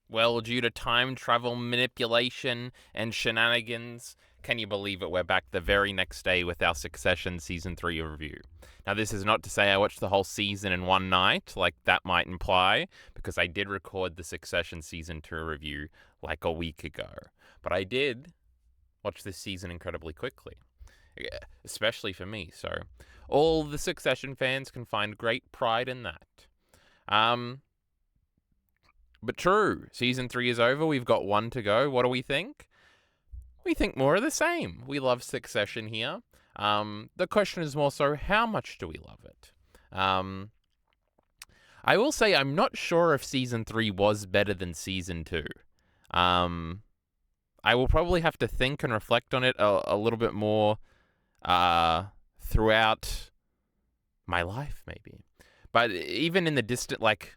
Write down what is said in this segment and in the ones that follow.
Well, due to time travel manipulation and shenanigans, can you believe it? We're back the very next day with our Succession Season 3 review. Now, this is not to say I watched the whole season in one night, like that might imply, because I did record the Succession Season 2 review like a week ago. But I did watch this season incredibly quickly, especially for me, so all the Succession fans can find great pride in that. Um, but true, season 3 is over. We've got one to go. What do we think? We think more of the same. We love Succession here. The question is more so, how much do we love it? I will say I'm not sure if season 3 was better than season 2. I will probably have to think and reflect on it a little bit more throughout my life, maybe. But even in the distant, like,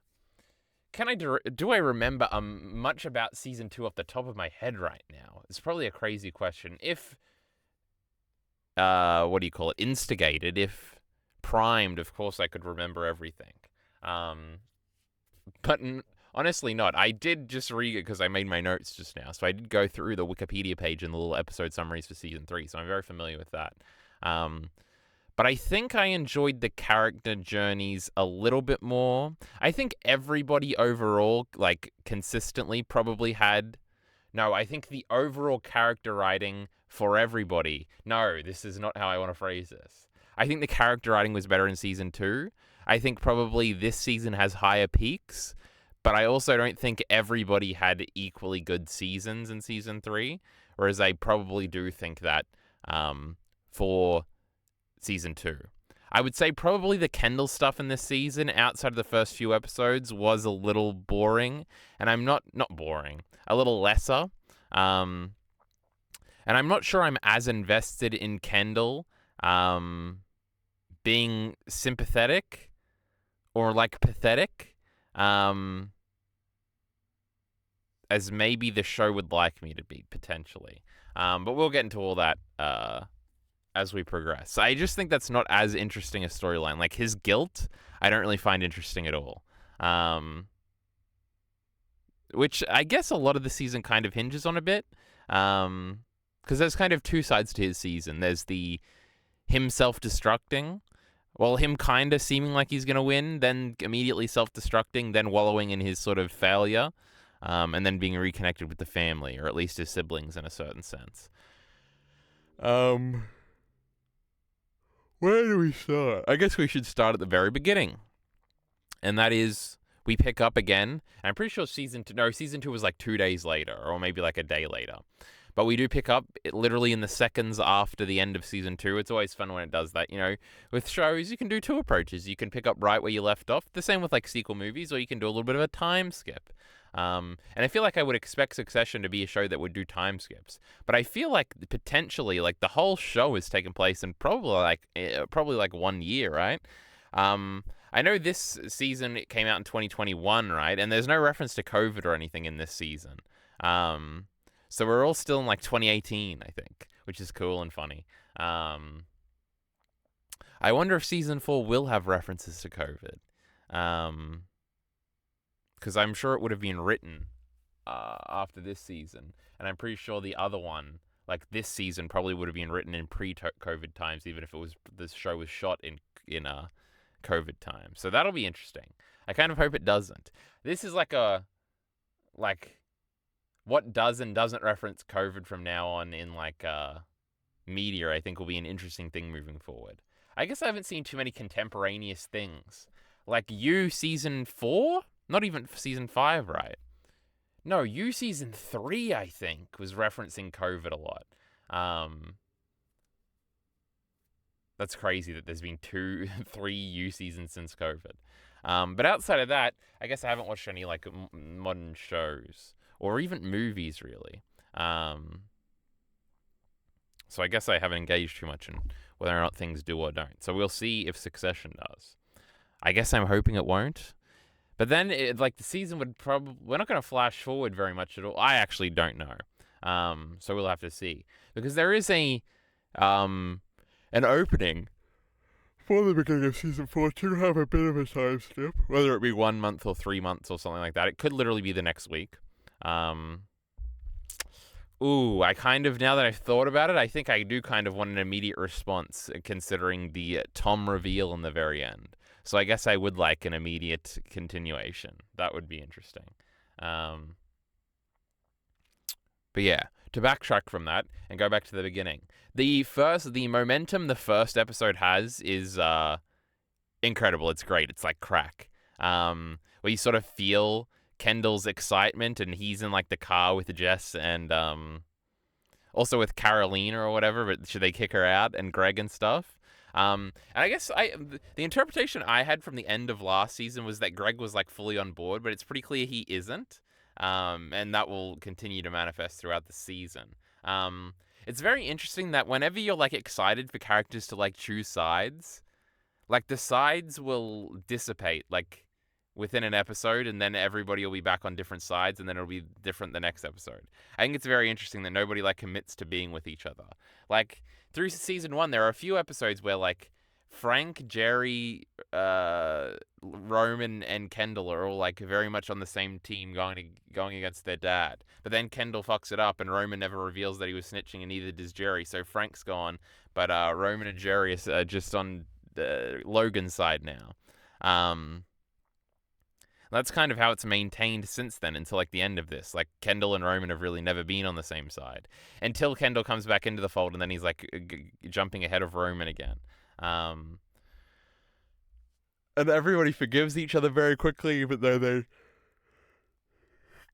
do I remember much about season 2 off the top of my head right now? It's probably a crazy question. If instigated, if primed, of course I could remember everything. But honestly not. I did just read it because I made my notes just now. So I did go through the Wikipedia page and the little episode summaries for season 3. So I'm very familiar with that. But I think I enjoyed the character journeys a little bit more. I think everybody overall, like, consistently probably had... No, I think the overall character writing for everybody... No, this is not how I want to phrase this. I think the character writing was better in Season 2. I think probably this season has higher peaks. But I also don't think everybody had equally good seasons in Season 3. Whereas I probably do think that for Season 2. I would say probably the Kendall stuff in this season, outside of the first few episodes, was a little boring. And I'm not boring, a little lesser. And I'm not sure I'm as invested in Kendall being sympathetic or, like, pathetic as maybe the show would like me to be, potentially. But we'll get into all that as we progress. I just think that's not as interesting a storyline. Like, his guilt, I don't really find interesting at all. Which I guess a lot of the season kind of hinges on a bit. Because there's kind of two sides to his season. There's the him self-destructing. Well, him kind of seeming like he's going to win, then immediately self-destructing, then wallowing in his sort of failure, and then being reconnected with the family, or at least his siblings in a certain sense. Where do we start? I guess we should start at the very beginning. And that is, we pick up again. I'm pretty sure season 2 was like 2 days later, or maybe like a day later. But we do pick up literally in the seconds after the end of season 2. It's always fun when it does that. You know, with shows, you can do two approaches. You can pick up right where you left off. The same with like sequel movies, or you can do a little bit of a time skip. And I feel like I would expect Succession to be a show that would do time skips. But I feel like potentially, like, the whole show is taking place in probably like 1 year, right? I know this season it came out in 2021, right? And there's no reference to COVID or anything in this season. So we're all still in like 2018, I think, which is cool and funny. I wonder if season 4 will have references to COVID. Because I'm sure it would have been written after this season. And I'm pretty sure the other one, like this season, probably would have been written in pre-COVID times, even if this show was shot in COVID time. So that'll be interesting. I kind of hope it doesn't. This is like what does and doesn't reference COVID from now on in like media, I think will be an interesting thing moving forward. I guess I haven't seen too many contemporaneous things. Like You season 4? Not even season 5, right? No, You season 3, I think, was referencing COVID a lot. That's crazy that there's been 3 You seasons since COVID. But outside of that, I guess I haven't watched any like modern shows or even movies really. So I guess I haven't engaged too much in whether or not things do or don't. So we'll see if Succession does. I guess I'm hoping it won't. But then, the season would probably... We're not going to flash forward very much at all. I actually don't know. So we'll have to see. Because there is an opening for the beginning of season 4 to have a bit of a time skip. Whether it be 1 month or 3 months or something like that. It could literally be the next week. Um, Ooh, I kind of, now that I've thought about it, I think I do kind of want an immediate response considering the Tom reveal in the very end. So I guess I would like an immediate continuation. That would be interesting. Um, but yeah, to backtrack from that and go back to the beginning. The momentum the first episode has is incredible. It's great. It's like crack. Where you sort of feel Kendall's excitement, and he's in like the car with Jess and also with Carolina or whatever. But should they kick her out and Greg and stuff? And I guess the interpretation I had from the end of last season was that Greg was like fully on board, but it's pretty clear he isn't. And that will continue to manifest throughout the season. It's very interesting that whenever you're like excited for characters to like choose sides, like the sides will dissipate like within an episode, and then everybody will be back on different sides, and then it'll be different the next episode. I think it's very interesting that nobody like commits to being with each other. Like through season 1, there are a few episodes where like Frank, Jerry, Roman, and Kendall are all like very much on the same team going against their dad. But then Kendall fucks it up, and Roman never reveals that he was snitching, and neither does Jerry. So Frank's gone, but Roman and Jerry are just on Logan's side now. That's kind of how it's maintained since then until like the end of this. Like Kendall and Roman have really never been on the same side until Kendall comes back into the fold, and then he's like jumping ahead of Roman again. And everybody forgives each other very quickly, even though they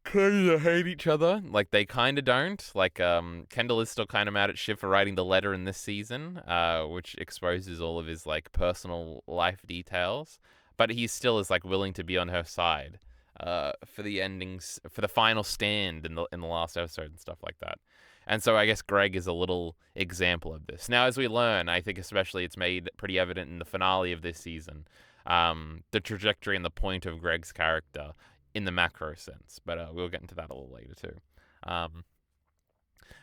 kind of hate each other. Like they kind of don't. Like Kendall is still kind of mad at Shiv for writing the letter in this season, which exposes all of his like personal life details. But he still is like willing to be on her side for the endings, for the final stand in the last episode and stuff like that. And so I guess Greg is a little example of this. Now, as we learn, I think especially it's made pretty evident in the finale of this season, the trajectory and the point of Greg's character in the macro sense. But we'll get into that a little later too.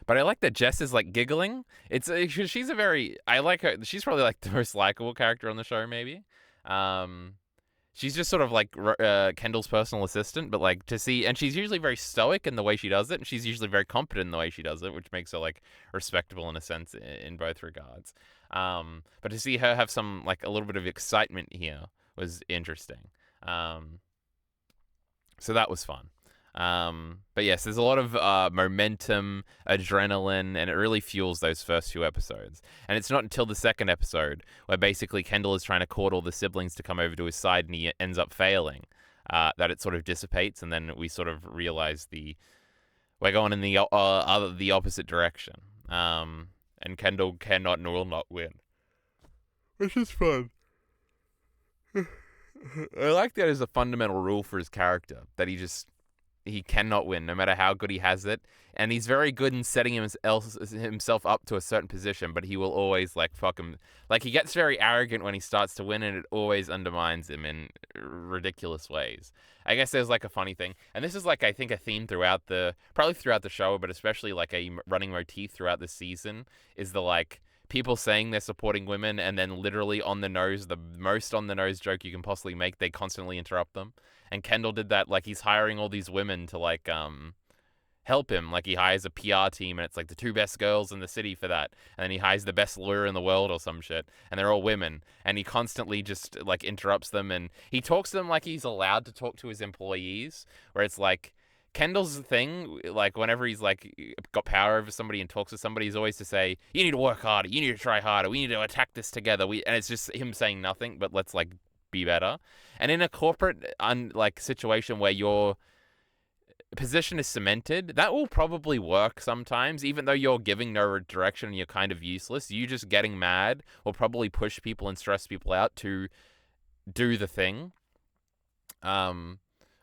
But I like that Jess is like giggling. She's a very, I like her. She's probably like the most likable character on the show, maybe. She's just sort of like Kendall's personal assistant, but like to see, and she's usually very stoic in the way she does it, and she's usually very competent in the way she does it, which makes her like respectable in a sense in both regards. But to see her have some like a little bit of excitement here was interesting. So that was fun. But yes, there's a lot of momentum, adrenaline, and it really fuels those first few episodes. And it's not until the second episode where basically Kendall is trying to court all the siblings to come over to his side, and he ends up failing, that it sort of dissipates, and then we sort of realize we're going in the opposite direction. And Kendall cannot and will not win, which is fun. I like that as a fundamental rule for his character, that he cannot win no matter how good he has it, and he's very good in setting himself up to a certain position, but he will always like fuck him. Like he gets very arrogant when he starts to win, and it always undermines him in ridiculous ways. I guess there's like a funny thing, and this is like I think a theme probably throughout the show, but especially like a running motif throughout the season is the like people saying they're supporting women, and then literally on the nose, the most on the nose joke you can possibly make, they constantly interrupt them. And Kendall did that, like he's hiring all these women to like help him. Like he hires a PR team, and it's like the 2 best girls in the city for that. And then he hires the best lawyer in the world or some shit, and they're all women. And he constantly just like interrupts them, and he talks to them like he's allowed to talk to his employees, where it's like Kendall's thing, like whenever he's like got power over somebody and talks to somebody, he's always to say, you need to work harder, you need to try harder, we need to attack this together. And it's just him saying nothing, but let's like be better. And in a corporate like situation where your position is cemented, that will probably work sometimes, even though you're giving no direction and you're kind of useless. You just getting mad will probably push people and stress people out to do the thing.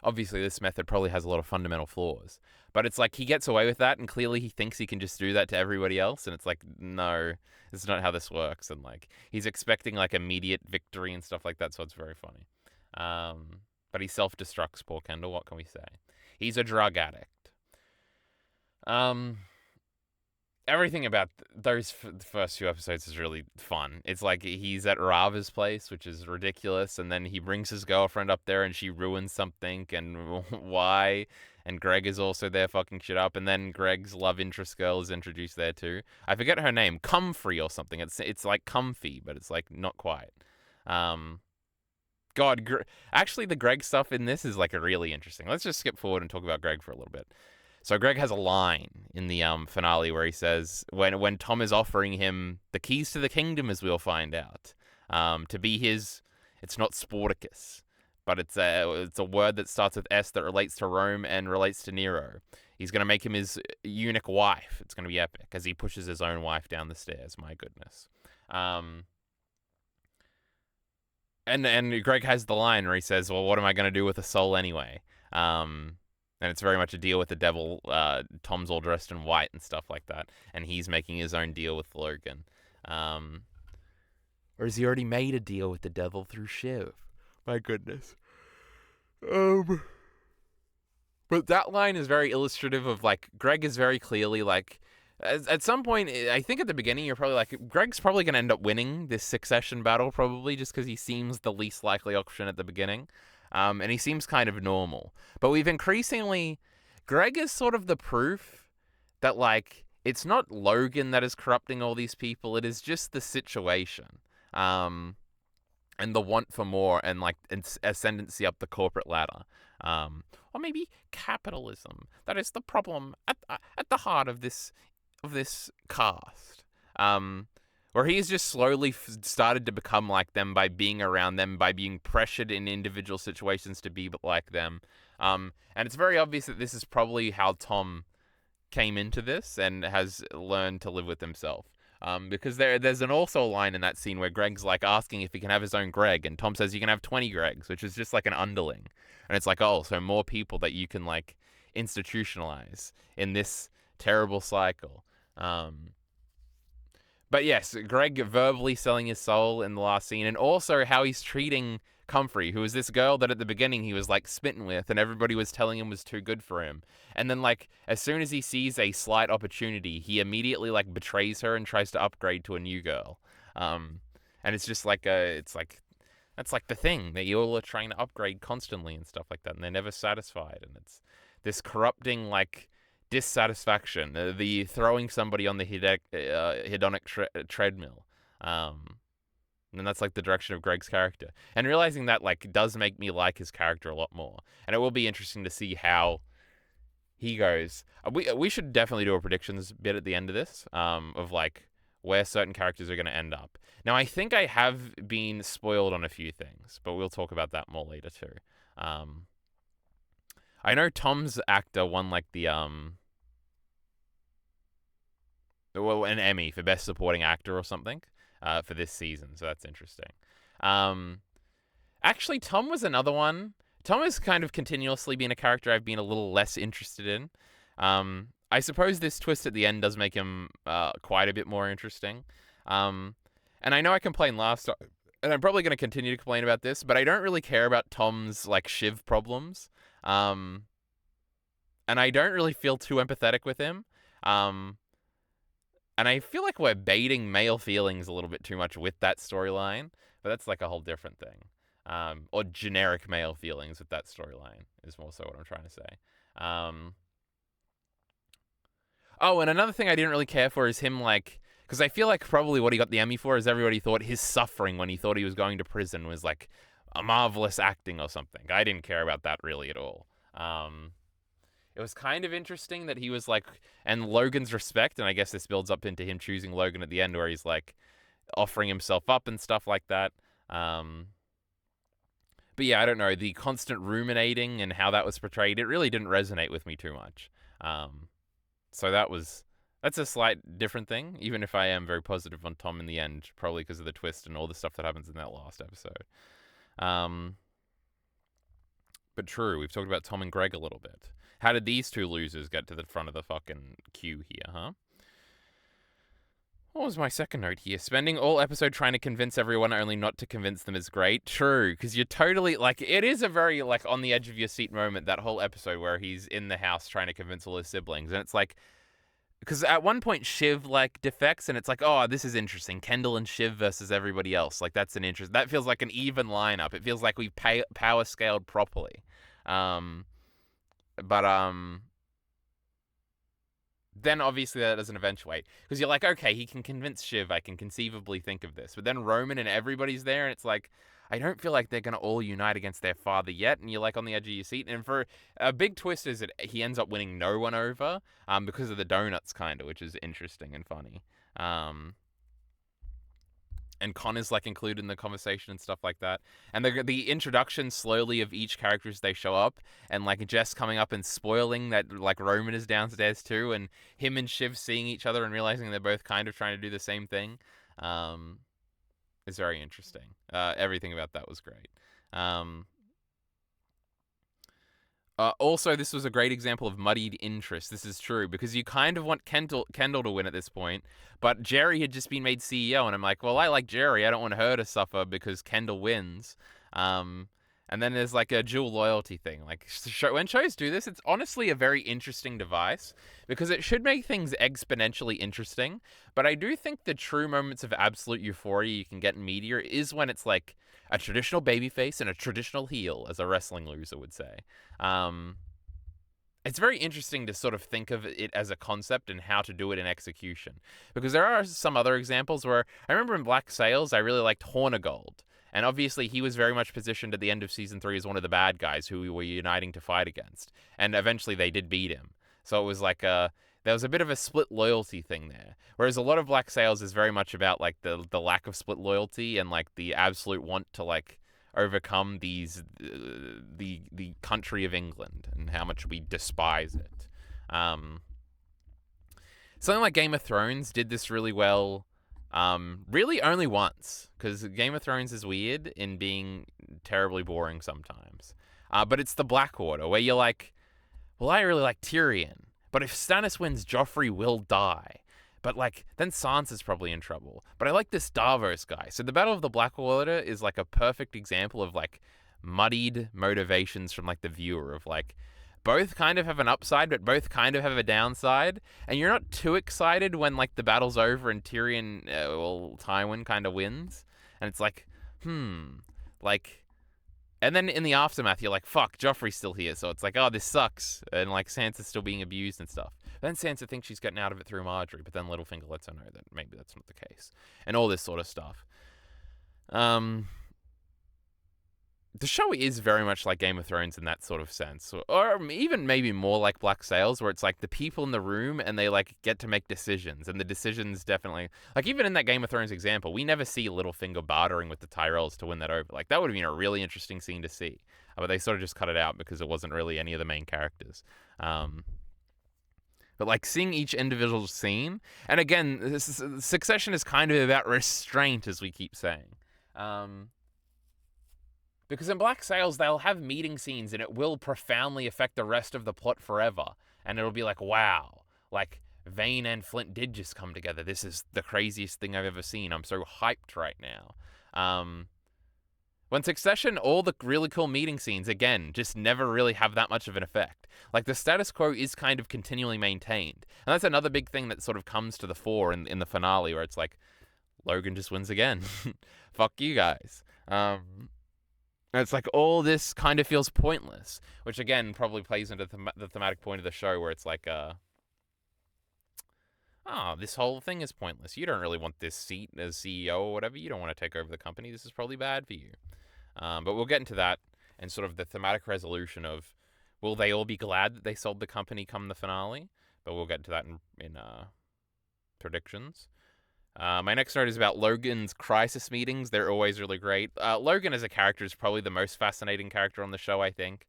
Obviously, this method probably has a lot of fundamental flaws, but it's like he gets away with that, and clearly he thinks he can just do that to everybody else, and it's like, no, this is not how this works, and like he's expecting like immediate victory and stuff like that, so it's very funny. But he self-destructs, poor Kendall. What can we say? He's a drug addict. Everything about those first few episodes is really fun. It's like he's at Rava's place, which is ridiculous, and then he brings his girlfriend up there and she ruins something, and why? and Greg is also there fucking shit up, and then Greg's love interest girl is introduced there too. I forget her name, Comfrey or something. It's like comfy, but it's like not quite. Um, God, actually, the Greg stuff in this is like a really interesting. Let's just skip forward and talk about Greg for a little bit. So Greg has a line in the finale where he says, when Tom is offering him the keys to the kingdom, as we'll find out, to be his, it's not Sporticus, but it's a word that starts with S that relates to Rome and relates to Nero. He's going to make him his eunuch wife. It's going to be epic as he pushes his own wife down the stairs. My goodness. And Greg has the line where he says, well, what am I going to do with a soul anyway? And it's very much a deal with the devil. Tom's all dressed in white and stuff like that. And he's making his own deal with Logan. Or has he already made a deal with the devil through Shiv? My goodness. But that line is very illustrative of, like, Greg is very clearly, like, at some point, I think at the beginning, you're probably like, Greg's probably going to end up winning this succession battle, probably, just because he seems the least likely option at the beginning. And he seems kind of normal. But we've increasingly... Greg is sort of the proof that, like, it's not Logan that is corrupting all these people. It is just the situation. And the want for more and, like, ascendancy up the corporate ladder. Or maybe capitalism. That is the problem at the heart of this cast. Where he's just slowly started to become like them by being around them, by being pressured in individual situations to be like them. And it's very obvious that this is probably how Tom came into this and has learned to live with himself. Because there's also a line in that scene where Greg's like asking if he can have his own Greg, and Tom says you can have 20 Gregs, which is just like an underling. And it's like, oh, so more people that you can like institutionalize in this terrible cycle. But yes, Greg verbally selling his soul in the last scene, and also how he's treating Comfrey, who is this girl that at the beginning he was like smitten with, and everybody was telling him was too good for him. And then like as soon as he sees a slight opportunity, he immediately like betrays her and tries to upgrade to a new girl. And it's just like that's like the thing that you all are trying to upgrade constantly and stuff like that, and they're never satisfied, and it's this corrupting like dissatisfaction, the throwing somebody on the hedonic treadmill. And that's like the direction of Greg's character. And realizing that like does make me like his character a lot more. And it will be interesting to see how he goes. We should definitely do a predictions bit at the end of this, of like where certain characters are going to end up. Now, I think I have been spoiled on a few things, but we'll talk about that more later too. I know Tom's actor won like the an Emmy for Best Supporting Actor or something for this season, so that's interesting. Actually, Tom was another one. Tom has kind of continuously been a character I've been a little less interested in. I suppose this twist at the end does make him quite a bit more interesting. And I know I complained last time, and I'm probably going to continue to complain about this, but I don't really care about Tom's like Shiv problems. And I don't really feel too empathetic with him. And I feel like we're baiting male feelings a little bit too much with that storyline, but that's like a whole different thing. Or generic male feelings with that storyline is more so what I'm trying to say. Oh, and another thing I didn't really care for is him like, because I feel like probably what he got the Emmy for is everybody thought his suffering when he thought he was going to prison was like a marvelous acting or something. I didn't care about that really at all. It was kind of interesting that he was like, and Logan's respect, and I guess this builds up into him choosing Logan at the end where he's like offering himself up and stuff like that. But yeah, I don't know, the constant ruminating and how that was portrayed, it really didn't resonate with me too much. So that's a slight different thing, even if I am very positive on Tom in the end, probably because of the twist and all the stuff that happens in that last episode. But true, we've talked about Tom and Greg a little bit. How did these two losers get to the front of the fucking queue here, huh? What was my second note here? Spending all episode trying to convince everyone only not to convince them is great. True, because you're totally, like, it is a very, like, on the edge of your seat moment, that whole episode where he's in the house trying to convince all his siblings. And it's like, because at one point Shiv, like, defects, and it's like, oh, this is interesting. Kendall and Shiv versus everybody else. Like, that's an interest. That feels like an even lineup. It feels like we've power scaled properly. But then obviously that doesn't eventuate because you're like, okay, he can convince Shiv. I can conceivably think of this, but then Roman and everybody's there, and it's like, I don't feel like they're gonna all unite against their father yet, and you're like on the edge of your seat. And for a big twist is that he ends up winning no one over, because of the donuts, kind of, which is interesting and funny. Um, and Connor's like included in the conversation and stuff like that. And the introduction slowly of each character as they show up, and like Jess coming up and spoiling that like Roman is downstairs too, and him and Shiv seeing each other and realizing they're both kind of trying to do the same thing, is very interesting. Everything about that was great. Um, also, this was a great example of muddied interest. This is true because you kind of want Kendall to win at this point, but Jerry had just been made CEO, and I'm like, well, I like Jerry. I don't want her to suffer because Kendall wins. And then there's like a dual loyalty thing. Like when shows do this, it's honestly a very interesting device because it should make things exponentially interesting. But I do think the true moments of absolute euphoria you can get in media is when it's like a traditional babyface and a traditional heel, as a wrestling loser would say. It's very interesting to sort of think of it as a concept and how to do it in execution. Because there are some other examples where I remember in Black Sails, I really liked Hornigold. And obviously, he was very much positioned at the end of season 3 as one of the bad guys who we were uniting to fight against. And eventually, they did beat him. So it was like there was a bit of a split loyalty thing there. Whereas a lot of Black Sails is very much about like the lack of split loyalty and like the absolute want to like overcome the country of England and how much we despise it. Something like Game of Thrones did this really well. Really only once, because Game of Thrones is weird in being terribly boring sometimes. But it's the Blackwater where you're like, well, I really like Tyrion, but if Stannis wins, Joffrey will die. But like, then Sansa's probably in trouble. But I like this Davos guy. So the Battle of the Blackwater is like a perfect example of like muddied motivations from like the viewer of like, both kind of have an upside, but both kind of have a downside. And you're not too excited when like the battle's over and Tyrion, Tywin kind of wins. And it's like, like. And then in the aftermath, you're like, fuck, Joffrey's still here. So it's like, oh, this sucks. And like Sansa's still being abused and stuff. Then Sansa thinks she's getting out of it through Marjorie, but then Littlefinger lets her know that maybe that's not the case. And all this sort of stuff. The show is very much like Game of Thrones in that sort of sense. Or even maybe more like Black Sails, where it's like the people in the room and they like get to make decisions. And the decisions definitely, like even in that Game of Thrones example, we never see Littlefinger bartering with the Tyrells to win that over. Like that would have been a really interesting scene to see. But they sort of just cut it out because it wasn't really any of the main characters. But like seeing each individual scene, and again, Succession is kind of about restraint, as we keep saying. Because in Black Sails, they'll have meeting scenes and it will profoundly affect the rest of the plot forever. And it'll be like, wow, like Vayne and Flint did just come together. This is the craziest thing I've ever seen. I'm so hyped right now. When Succession, all the really cool meeting scenes, again, just never really have that much of an effect. Like the status quo is kind of continually maintained. And that's another big thing that sort of comes to the fore in the finale, where it's like, Logan just wins again. Fuck you guys. It's like all this kind of feels pointless, which again probably plays into the thematic point of the show where it's like, this whole thing is pointless. You don't really want this seat as CEO or whatever. You don't want to take over the company. This is probably bad for you. But we'll get into that and sort of the thematic resolution of, will they all be glad that they sold the company come the finale? But we'll get into that in predictions. My next note is about Logan's crisis meetings. They're always really great. Logan as a character is probably the most fascinating character on the show, I think.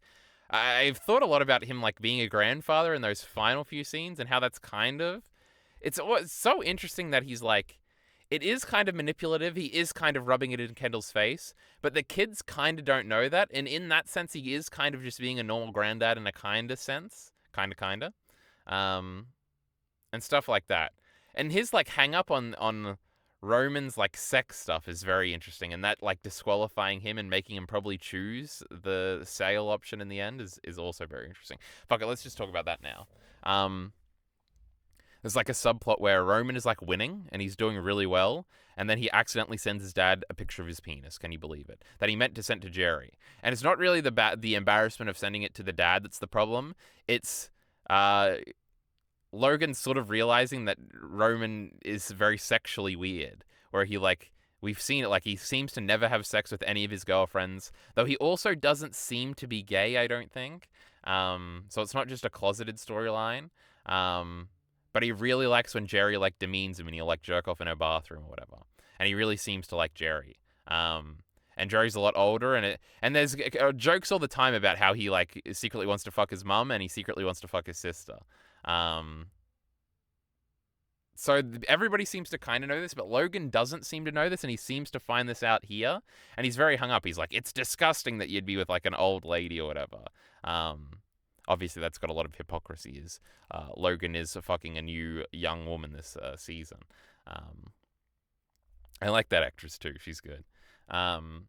I've thought a lot about him like being a grandfather in those final few scenes and how that's kind of... It's so interesting that he's like... It is kind of manipulative. He is kind of rubbing it in Kendall's face. But the kids kind of don't know that. And in that sense, he is kind of just being a normal granddad in a kind of sense. Kind of. And stuff like that. And his like hang up on Roman's like sex stuff is very interesting, and that like disqualifying him and making him probably choose the sale option in the end is also very interesting. Fuck it, let's just talk about that now. There's like a subplot where Roman is like winning and he's doing really well, and then he accidentally sends his dad a picture of his penis. Can you believe it? That he meant to send to Jerry. And it's not really the embarrassment of sending it to the dad that's the problem. It's Logan sort of realizing that Roman is very sexually weird, where he like we've seen it, like he seems to never have sex with any of his girlfriends, though he also doesn't seem to be gay, I don't think. So it's not just a closeted storyline. But he really likes when Jerry like demeans him and he'll like jerk off in her bathroom or whatever. And he really seems to like Jerry. And Jerry's a lot older, and there's jokes all the time about how he like secretly wants to fuck his mum and he secretly wants to fuck his sister. So everybody seems to kind of know this, but Logan doesn't seem to know this, and he seems to find this out here, and he's very hung up. He's like, it's disgusting that you'd be with like an old lady or whatever. Obviously, that's got a lot of hypocrisy. Logan is fucking a new young woman this season. I like that actress too. She's good. And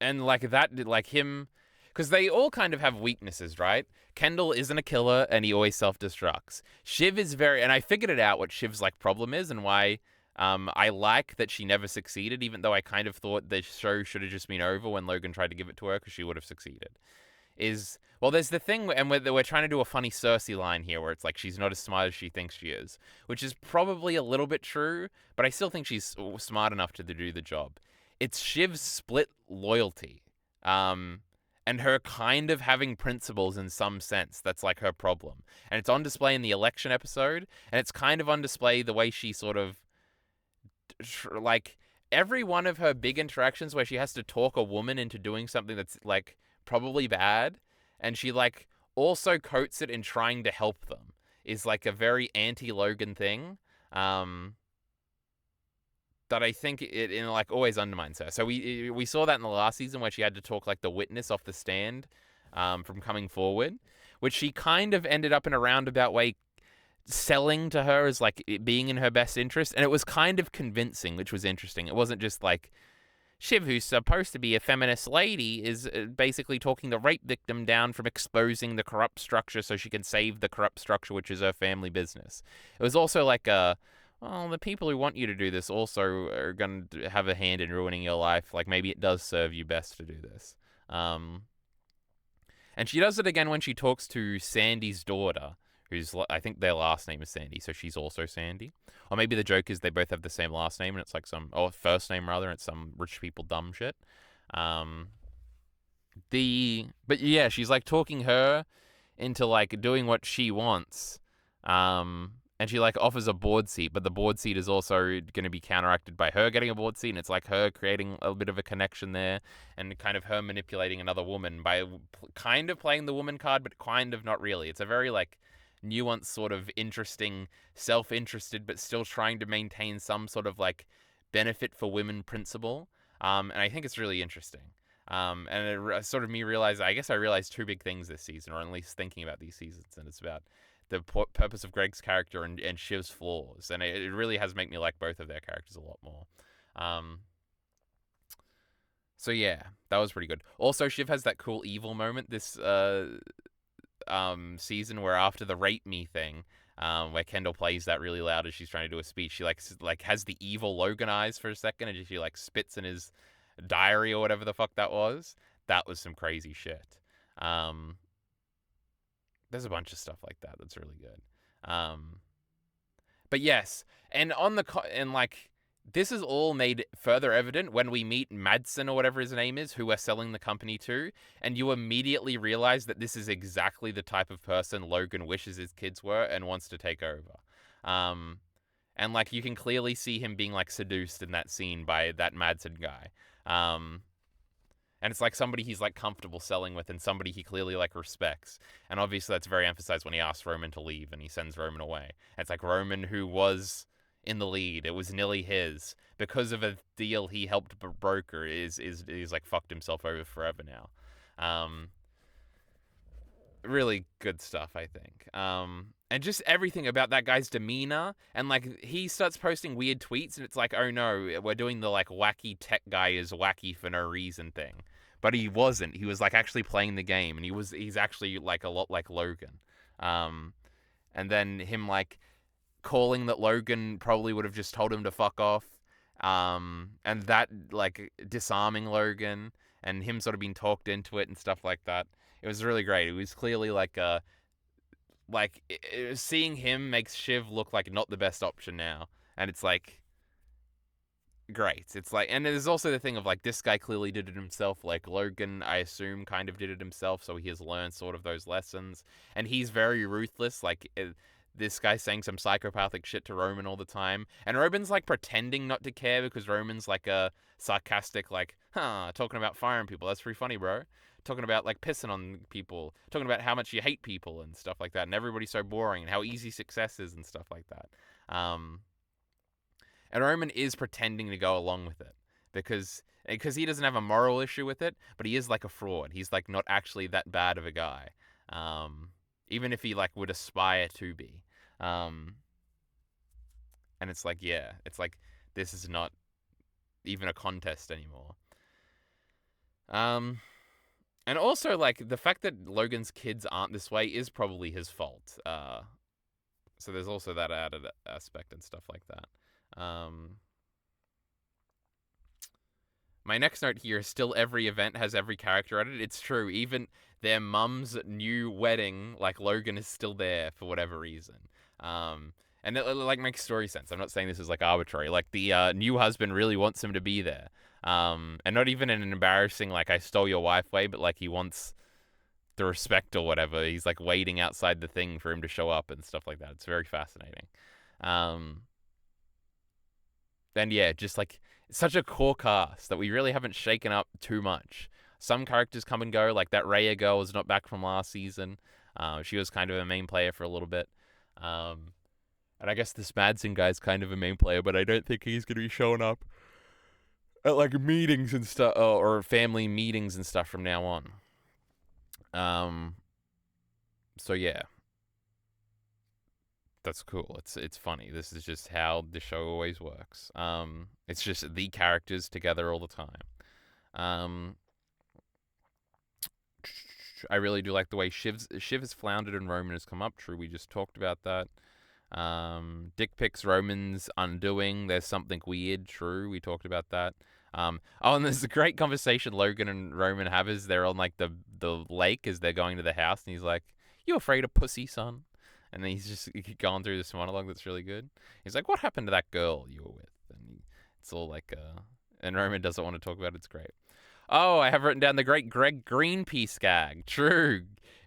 like that, like him, because they all kind of have weaknesses, right? Kendall isn't a killer, and he always self-destructs. Shiv is and I figured it out what Shiv's like problem is, and why I like that she never succeeded, even though I kind of thought the show should have just been over when Logan tried to give it to her, because she would have succeeded. Well, there's the thing, and we're trying to do a funny Cersei line here, where it's like she's not as smart as she thinks she is, which is probably a little bit true, but I still think she's smart enough to do the job. It's Shiv's split loyalty, and her kind of having principles in some sense. That's like her problem, and it's on display in the election episode, and it's kind of on display the way she sort of like every one of her big interactions where she has to talk a woman into doing something that's like probably bad, and she like also coats it in trying to help them, is like a very anti-Logan thing that I think it like always undermines her. So we saw that in the last season, where she had to talk like the witness off the stand from coming forward, which she kind of ended up in a roundabout way selling to her as like it being in her best interest, and it was kind of convincing, which was interesting. It wasn't just like Shiv, who's supposed to be a feminist lady, is basically talking the rape victim down from exposing the corrupt structure so she can save the corrupt structure, which is her family business. It was also like well, the people who want you to do this also are going to have a hand in ruining your life. Like, maybe it does serve you best to do this. And she does it again when she talks to Sandy's daughter, who's, I think their last name is Sandy, so she's also Sandy. Or maybe the joke is they both have the same last name, and it's like first name rather, and it's some rich people dumb shit. But yeah, she's like talking her into like doing what she wants. And she like offers a board seat, but the board seat is also going to be counteracted by her getting a board seat, and it's like her creating a bit of a connection there, and kind of her manipulating another woman by kind of playing the woman card, but kind of not really. It's a very like nuanced, sort of interesting, self-interested, but still trying to maintain some sort of like benefit for women principle. And I think it's really interesting. And it sort of me realized, I guess I realized two big things this season, or at least thinking about these seasons, and it's about the purpose of Greg's character and Shiv's flaws, and it really has made me like both of their characters a lot more. So yeah, that was pretty good. Also, Shiv has that cool evil moment this season, where after the rape me thing, where Kendall plays that really loud as she's trying to do a speech, she like has the evil Logan eyes for a second, and she like spits in his diary or whatever the fuck that was. That was some crazy shit. There's a bunch of stuff like that that's really good. But yes, and like this is all made further evident when we meet Madsen, or whatever his name is, who we're selling the company to, and you immediately realize that this is exactly the type of person Logan wishes his kids were and wants to take over. And like you can clearly see him being like seduced in that scene by that Madsen guy. And it's like somebody he's like comfortable selling with, and somebody he clearly like respects. And obviously that's very emphasized when he asks Roman to leave and he sends Roman away. And it's like Roman, who was in the lead, it was nearly his, because of a deal he helped broker, is like fucked himself over forever now. Really good stuff, I think. And just everything about that guy's demeanor, and like he starts posting weird tweets, and it's like, oh no, we're doing the like wacky tech guy is wacky for no reason thing. But he wasn't. He was like actually playing the game, and he's actually like a lot like Logan. and then him like calling that Logan probably would have just told him to fuck off, and that like disarming Logan and him sort of being talked into it and stuff like that. It was really great. It was clearly seeing him makes Shiv look like not the best option now, and it's like great. It's like, and there's also the thing of like this guy clearly did it himself. Like Logan, I assume, kind of did it himself, so he has learned sort of those lessons, and he's very ruthless. Like this guy saying some psychopathic shit to Roman all the time, and Roman's like pretending not to care because Roman's like a sarcastic, like, talking about firing people. That's pretty funny, bro. Talking about like pissing on people, talking about how much you hate people and stuff like that, and everybody's so boring and how easy success is and stuff like that. And Roman is pretending to go along with it because he doesn't have a moral issue with it, but he is like a fraud. He's like not actually that bad of a guy, even if he like would aspire to be. And it's like, yeah, it's like this is not even a contest anymore. And also like the fact that Logan's kids aren't this way is probably his fault. So there's also that added aspect and stuff like that. My next note here is still every event has every character at it. It's true. Even their mum's new wedding, like Logan is still there for whatever reason. And it like makes story sense. I'm not saying this is like arbitrary. Like the new husband really wants him to be there. And not even in an embarrassing like I stole your wife way, but like he wants the respect or whatever. He's like waiting outside the thing for him to show up and stuff like that. It's very fascinating. And yeah, just like it's such a core cast that we really haven't shaken up too much. Some characters come and go, like that Raya girl is not back from last season. She was kind of a main player for a little bit. And I guess this Madsen guy's kind of a main player, but I don't think he's going to be showing up at like meetings and stuff, or family meetings and stuff from now on. So yeah, that's cool. It's funny. This is just how the show always works. It's just the characters together all the time. I really do like the way Shiv has floundered and Roman has come up. True, we just talked about that. Dick pics Roman's undoing. There's something weird. True, we talked about that. And there's a great conversation Logan and Roman have as they're on like the lake as they're going to the house, and he's like, "You afraid of pussy, son?" And then he's just going through this monologue that's really good. He's like, "What happened to that girl you were with?" And it's all like, and Roman doesn't want to talk about it. It's great. Oh, I have written down the great Greg Greenpeace gag. True.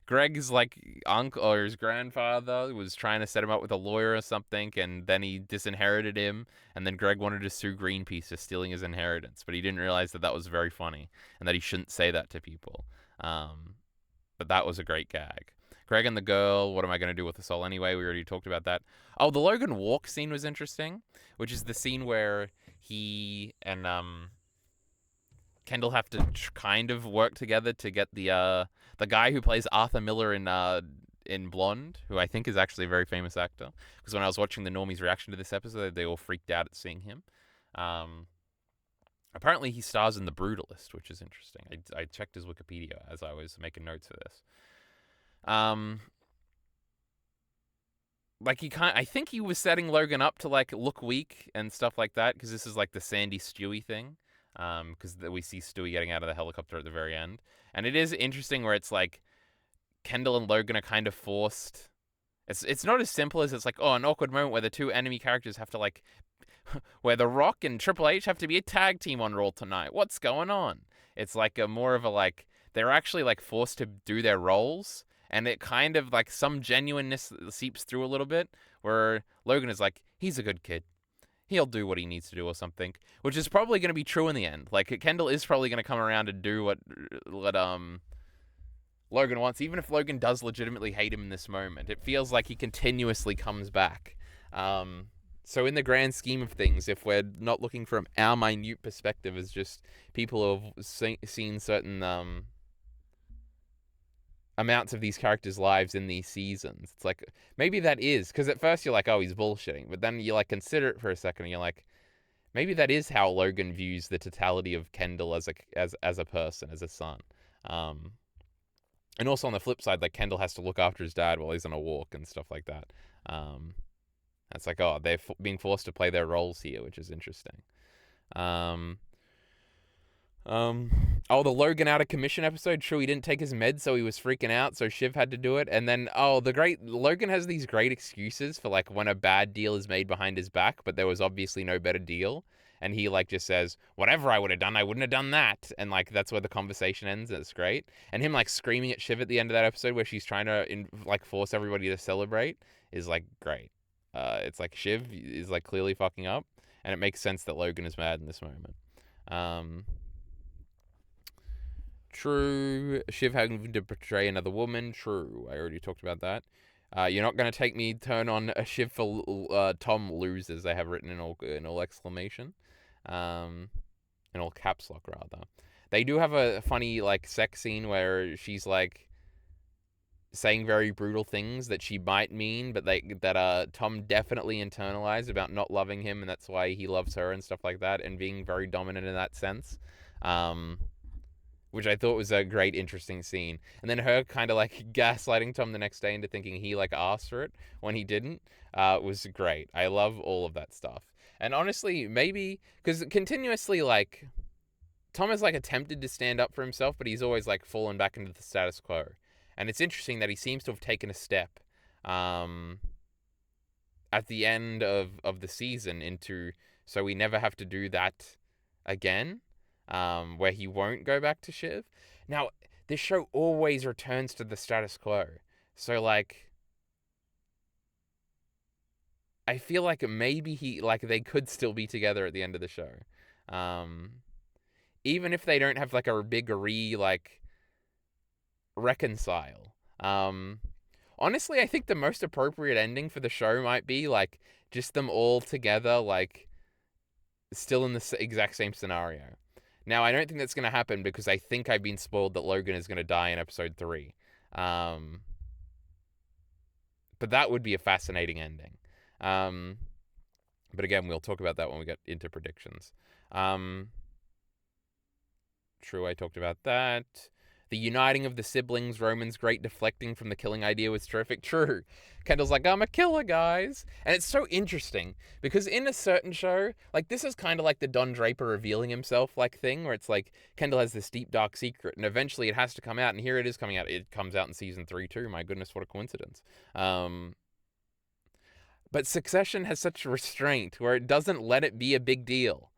Greg's like uncle or his grandfather was trying to set him up with a lawyer or something, and then he disinherited him, and then Greg wanted to sue Greenpeace for stealing his inheritance, but he didn't realize that was very funny and that he shouldn't say that to people. But that was a great gag. Greg and the girl, what am I going to do with the soul anyway? We already talked about that. Oh, the Logan walk scene was interesting, which is the scene where he and Kendall have to kind of work together to get the guy who plays Arthur Miller in Blonde, who I think is actually a very famous actor. Because when I was watching the Normies' reaction to this episode, they all freaked out at seeing him. Apparently, he stars in The Brutalist, which is interesting. I checked his Wikipedia as I was making notes for this. Like I think he was setting Logan up to like look weak and stuff like that, because this is like the Sandy Stewie thing. Because we see Stewie getting out of the helicopter at the very end. And it is interesting where it's like Kendall and Logan are kind of forced. It's not as simple as it's like, an awkward moment where the two enemy characters have to like, where The Rock and Triple H have to be a tag team on Raw tonight. What's going on? It's like a more of a like, they're actually like forced to do their roles. And it kind of like some genuineness seeps through a little bit where Logan is like, he's a good kid. He'll do what he needs to do or something, which is probably going to be true in the end. Like, Kendall is probably going to come around and do what Logan wants, even if Logan does legitimately hate him in this moment. It feels like he continuously comes back. So in the grand scheme of things, if we're not looking from our minute perspective as just people who have seen certain amounts of these characters' lives in these seasons, it's like, maybe that is, because at first you're like, oh, he's bullshitting, but then you like consider it for a second and you're like, maybe that is how Logan views the totality of Kendall as a person, as a son. And also on the flip side, like Kendall has to look after his dad while he's on a walk and stuff like that. Um, it's like, oh, they're being forced to play their roles here, which is interesting. Um, the Logan out of commission episode. True, he didn't take his meds, so he was freaking out. So Shiv had to do it. And then, the great Logan has these great excuses for like when a bad deal is made behind his back, but there was obviously no better deal. And he like just says, whatever I would have done, I wouldn't have done that. And like that's where the conversation ends. It's great. And him like screaming at Shiv at the end of that episode where she's trying to like force everybody to celebrate is like great. It's like Shiv is like clearly fucking up, and it makes sense that Logan is mad in this moment. True. Shiv having to portray another woman. True. I already talked about that. You're not going to take me turn on a Shiv for Tom loses. They have written in all exclamation. In all caps lock, rather. They do have a funny, like, sex scene where she's, like, saying very brutal things that she might mean, but that Tom definitely internalized about not loving him, and that's why he loves her and stuff like that, and being very dominant in that sense. Which I thought was a great, interesting scene. And then her kind of like gaslighting Tom the next day into thinking he like asked for it when he didn't was great. I love all of that stuff. And honestly, maybe because continuously like Tom has like attempted to stand up for himself, but he's always like fallen back into the status quo. And it's interesting that he seems to have taken a step at the end of the season into so we never have to do that again. Where he won't go back to Shiv. Now, this show always returns to the status quo. So, like, I feel like maybe they could still be together at the end of the show. Even if they don't have, like, a big reconcile. Honestly, I think the most appropriate ending for the show might be, like, just them all together, like, still in the exact same scenario. Now, I don't think that's going to happen because I think I've been spoiled that Logan is going to die in episode 3. But that would be a fascinating ending. But again, we'll talk about that when we get into predictions. True, I talked about that. The uniting of the siblings, Roman's great deflecting from the killing idea was terrific. True. Kendall's like, I'm a killer, guys. And it's so interesting because in a certain show, like this is kind of like the Don Draper revealing himself like thing where it's like Kendall has this deep, dark secret and eventually it has to come out. And here it is coming out. It comes out in season 3 too. My goodness, what a coincidence. But Succession has such restraint where it doesn't let it be a big deal.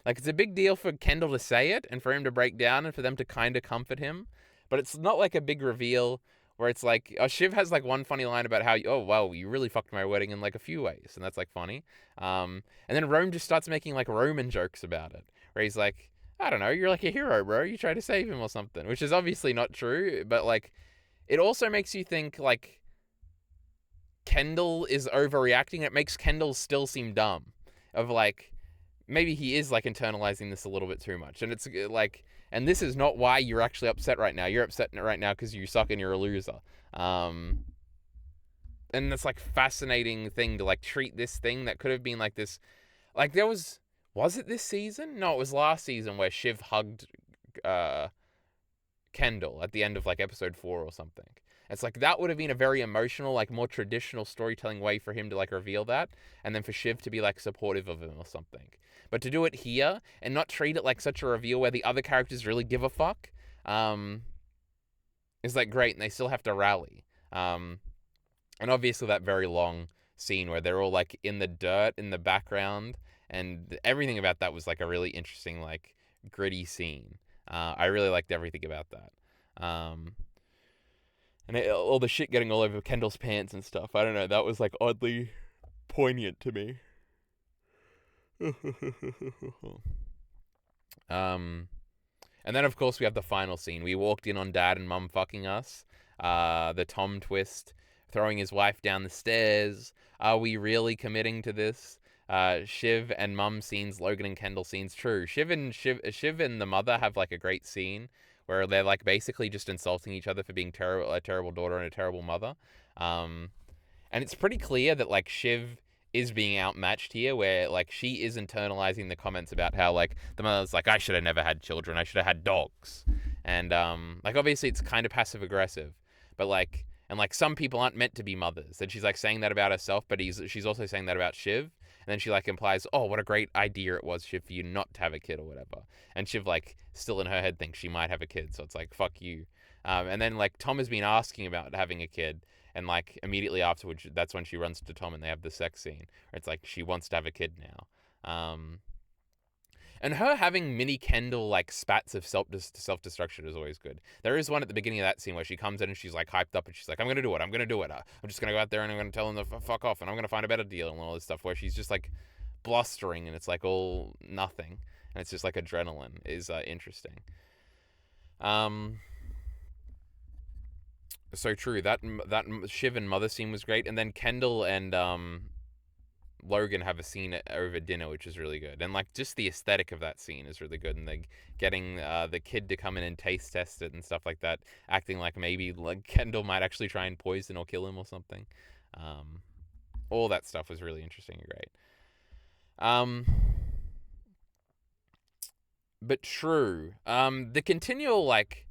Like, it's a big deal for Kendall to say it and for him to break down and for them to kind of comfort him. But it's not like a big reveal where it's like, Shiv has like one funny line about how, oh, wow, you really fucked my wedding in like a few ways. And that's like funny. And then Rome just starts making like Roman jokes about it where he's like, I don't know, you're like a hero, bro. You try to save him or something, which is obviously not true. But like, it also makes you think like Kendall is overreacting. It makes Kendall still seem dumb of like, maybe he is like internalizing this a little bit too much. And it's like, and this is not why you're actually upset right now. You're upset right now because you suck and you're a loser. And that's like fascinating thing to like treat this thing that could have been like this. Like there was it this season? No, it was last season where Shiv hugged Kendall at the end of like episode 4 or something. It's like that would have been a very emotional, like more traditional storytelling way for him to like reveal that, and then for Shiv to be like supportive of him or something. But to do it here and not treat it like such a reveal where the other characters really give a fuck, is like great, and they still have to rally. And obviously that very long scene where they're all like in the dirt in the background, and everything about that was like a really interesting, like gritty scene. I really liked everything about that. And all the shit getting all over Kendall's pants and stuff. I don't know. That was like oddly poignant to me. And then of course we have the final scene. We walked in on Dad and Mum fucking us. The Tom twist, throwing his wife down the stairs. Are we really committing to this? Shiv and Mum scenes, Logan and Kendall scenes. True. Shiv and the mother have like a great scene where they're like basically just insulting each other for being a terrible daughter and a terrible mother. And it's pretty clear that like Shiv is being outmatched here, where like she is internalizing the comments about how like the mother's like, I should have never had children, I should have had dogs. and like obviously it's kind of passive aggressive, but like and like some people aren't meant to be mothers. And she's like saying that about herself, but she's also saying that about Shiv. And then she like implies, oh, what a great idea it was, Shiv, for you not to have a kid or whatever. And Shiv like still in her head thinks she might have a kid, so it's like fuck you. And then like Tom has been asking about having a kid, and like immediately afterwards, that's when she runs to Tom and they have the sex scene. Where it's like she wants to have a kid now. And her having mini Kendall like spats of self destruction is always good. There is one at the beginning of that scene where she comes in and she's like hyped up and she's like, I'm gonna do it, I'm gonna do it. I'm just gonna go out there and I'm gonna tell them to fuck off and I'm gonna find a better deal and all this stuff. Where she's just like blustering and it's like all nothing and it's just like adrenaline is interesting. So true. That Shiv and mother scene was great, and then Kendall and Logan have a scene over dinner, which is really good, and like just the aesthetic of that scene is really good, and like getting the kid to come in and taste test it and stuff like that, acting like maybe like Kendall might actually try and poison or kill him or something. All that stuff was really interesting and great. But true. The continual like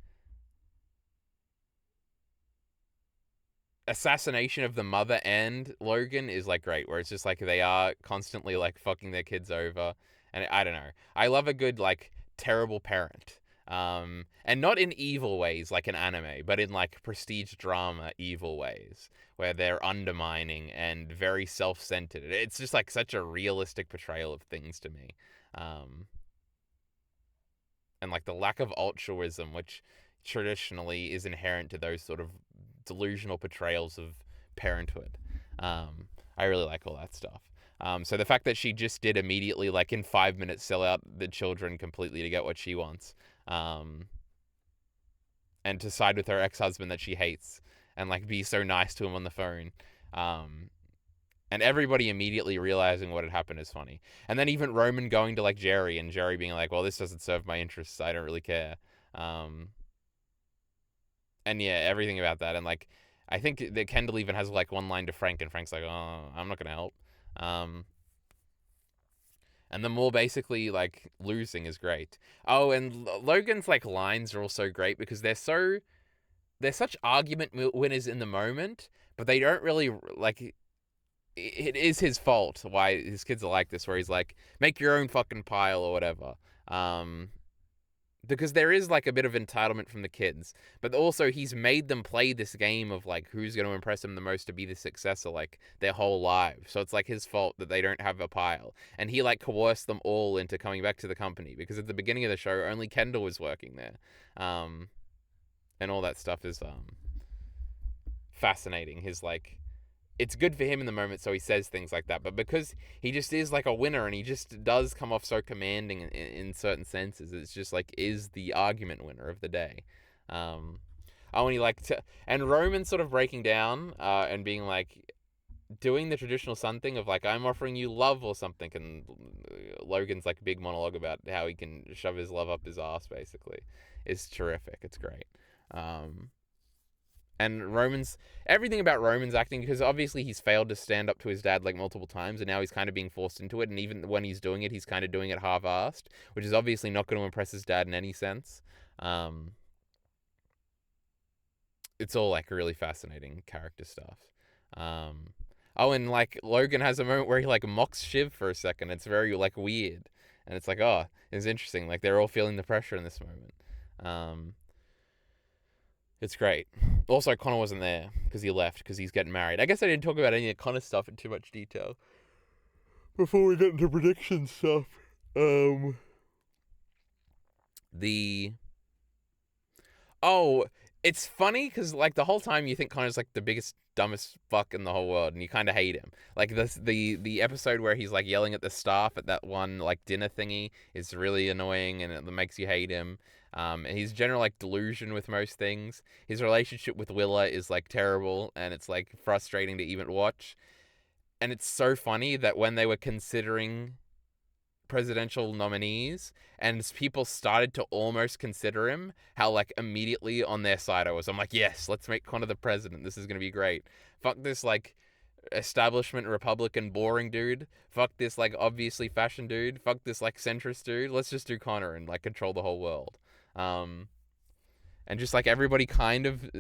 assassination of the mother and Logan is like great, where it's just like they are constantly like fucking their kids over, and I don't know. I love a good like terrible parent, and not in evil ways like an anime, but in like prestige drama evil ways where they're undermining and very self-centered. It's just like such a realistic portrayal of things to me, and like the lack of altruism, which traditionally is inherent to those sort of delusional portrayals of parenthood. I really like all that stuff. So the fact that she just did immediately, like in 5 minutes, sell out the children completely to get what she wants, and to side with her ex-husband that she hates, and like be so nice to him on the phone, and everybody immediately realizing what had happened is funny. And then even Roman going to like Jerry, and Jerry being like, well, this doesn't serve my interests, I don't really care. And yeah, everything about that. And like, I think that Kendall even has like one line to Frank, and Frank's like, oh, I'm not going to help. And the more basically like losing is great. Oh, and Logan's like lines are also great because they're such argument winners in the moment, but they don't really like, it is his fault why his kids are like this, where he's like, make your own fucking pile or whatever. Because there is like a bit of entitlement from the kids, but also he's made them play this game of like who's going to impress them the most to be the successor like their whole lives. So it's like his fault that they don't have a pile, and he like coerced them all into coming back to the company because at the beginning of the show only Kendall was working there, and all that stuff is fascinating. His like, it's good for him in the moment, so he says things like that. But because he just is like a winner, and he just does come off so commanding in certain senses, it's just like is the argument winner of the day. And he like and Roman sort of breaking down and being like doing the traditional son thing of like, I'm offering you love or something, and Logan's like big monologue about how he can shove his love up his ass basically is terrific. It's great. And everything about Roman's acting, because obviously he's failed to stand up to his dad like multiple times, and now he's kind of being forced into it, and even when he's doing it, he's kind of doing it half-assed, which is obviously not going to impress his dad in any sense. It's all like really fascinating character stuff. Oh, and like Logan has a moment where he like mocks Shiv for a second. It's very like weird, and it's like, oh, it's interesting. Like they're all feeling the pressure in this moment. It's great. Also, Connor wasn't there because he left because he's getting married. I guess I didn't talk about any of Connor stuff in too much detail before we get into prediction stuff. It's funny because like the whole time you think Connor's like the biggest dumbest fuck in the whole world, and you kind of hate him. Like the episode where he's like yelling at the staff at that one like dinner thingy is really annoying, and it makes you hate him. His general like delusion with most things. His relationship with Willa is like terrible, and it's like frustrating to even watch. And it's so funny that when they were considering presidential nominees and people started to almost consider him, how like immediately on their side I was. I'm like, yes, let's make Connor the president. This is gonna be great. Fuck this like establishment Republican boring dude. Fuck this like obviously fashion dude. Fuck this like centrist dude. Let's just do Connor and like control the whole world. And just like everybody kind of